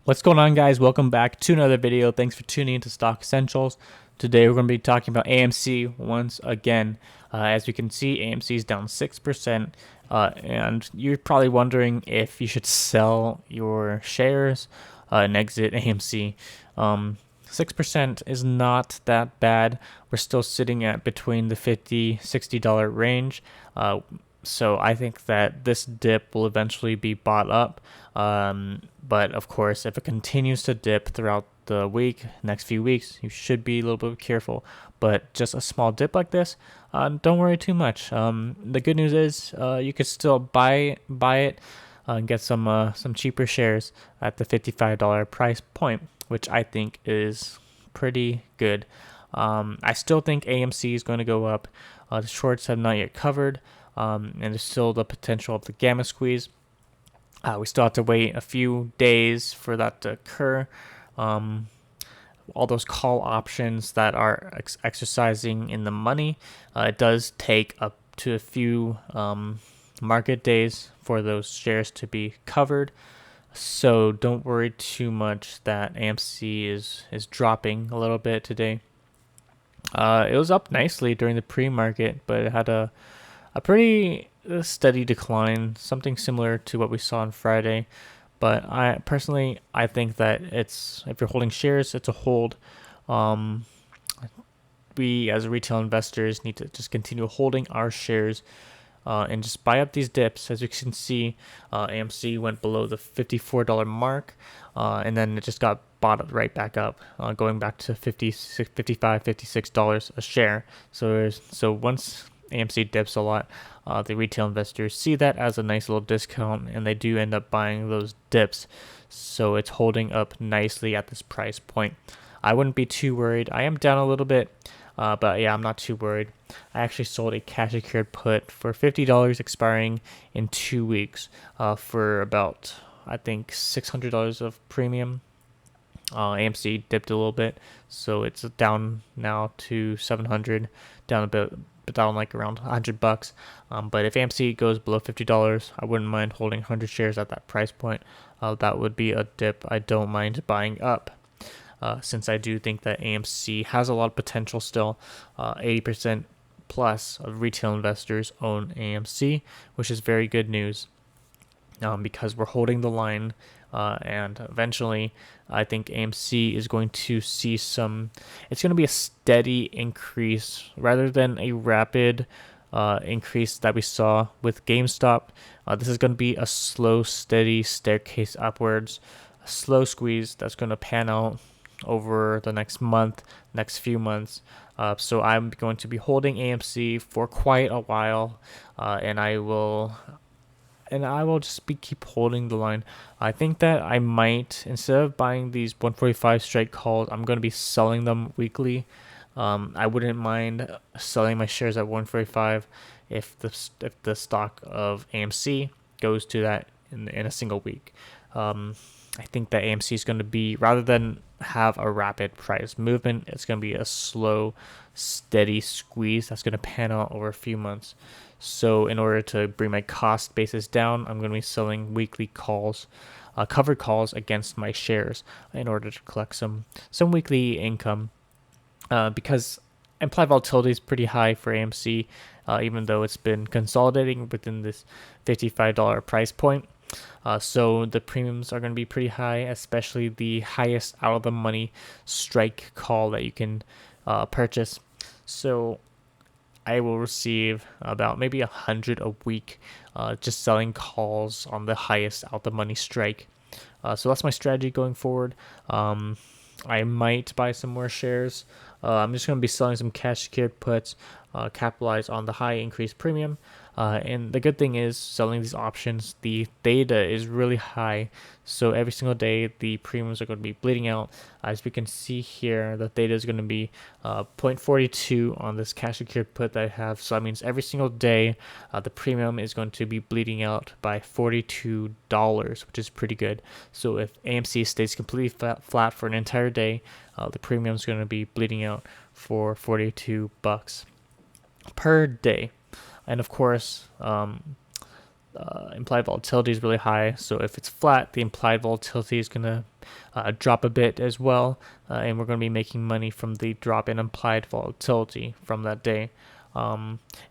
What's going on, guys? Welcome back to another video. Thanks for tuning into Stock Essentials. Today we're going to be talking about AMC once again. As we can see, AMC is down 6%, and you're probably wondering if you should sell your shares and exit AMC. 6% is not that bad. We're still sitting at between the $50-$60 range. So I think that this dip will eventually be bought up. But of course, if it continues to dip throughout the next few weeks, you should be a little bit careful. But just a small dip like this, don't worry too much. The good news is you could still buy it and get some cheaper shares at the $55 price point, which I think is pretty good. I still think AMC is going to go up. The shorts have not yet covered. And there's still the potential of the gamma squeeze. We still have to wait a few days for that to occur. All those call options that are exercising in the money, it does take up to a few market days for those shares to be covered. So don't worry too much that AMC is dropping a little bit today. It was up nicely during the pre-market, but it had a pretty steady decline, something similar to what we saw on Friday. But I think that if you're holding shares, it's a hold. We as retail investors need to just continue holding our shares and just buy up these dips. As you can see, AMC went below the $54 mark, and then it just got bought right back up, going back to $56, $55, $56 a share. So once AMC dips a lot, the retail investors see that as a nice little discount, and they do end up buying those dips. So it's holding up nicely at this price point. I wouldn't be too worried. I am down a little bit, but yeah, I'm not too worried. I actually sold a cash secured put for $50 expiring in 2 weeks for about, I think, $600 of premium. AMC dipped a little bit, so it's down now to 700, down a bit, but down like around $100. But if AMC goes below $50, I wouldn't mind holding 100 shares at that price point. That would be a dip I don't mind buying up. Since I do think that AMC has a lot of potential still. 80% plus of retail investors own AMC, which is very good news. Because we're holding the line, and eventually I think AMC is going to see it's going to be a steady increase rather than a rapid increase that we saw with GameStop. This is going to be a slow, steady staircase upwards, a slow squeeze that's going to pan out over the next few months. So I'm going to be holding AMC for quite a while, and I will just keep holding the line. I think that I might, instead of buying these 145 strike calls, I'm going to be selling them weekly. I wouldn't mind selling my shares at 145 if the stock of AMC goes to that in a single week. I think that AMC is going to be, rather than have a rapid price movement, it's going to be a slow, steady squeeze that's going to pan out over a few months. So in order to bring my cost basis down, I'm going to be selling weekly calls, covered calls against my shares in order to collect some weekly income. Because implied volatility is pretty high for AMC, even though it's been consolidating within this $55 price point. So the premiums are going to be pretty high, especially the highest out of the money strike call that you can purchase. So I will receive about maybe 100 a week, just selling calls on the highest out the money strike. So that's my strategy going forward. I might buy some more shares. I'm just going to be selling some cash secured puts, capitalize on the high increased premium. And the good thing is, selling these options, the theta is really high. So every single day, the premiums are going to be bleeding out. As we can see here, the theta is going to be 0.42 on this cash secured put that I have. So that means every single day, the premium is going to be bleeding out by $42, which is pretty good. So if AMC stays completely flat for an entire day, the premium is going to be bleeding out for $42 per day. And of course, implied volatility is really high. So if it's flat, the implied volatility is going to drop a bit as well, and we're going to be making money from the drop in implied volatility from that day.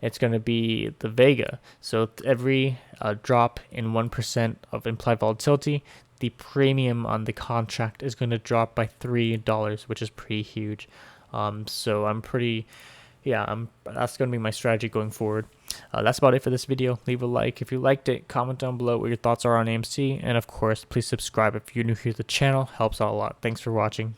It's going to be the Vega. So every drop in 1% of implied volatility, the premium on the contract is going to drop by $3, which is pretty huge. So I'm pretty, that's going to be my strategy going forward. That's about it for this video. Leave a like if you liked it. Comment down below what your thoughts are on AMC. And of course, please subscribe if you're new here to the channel. Helps out a lot. Thanks for watching.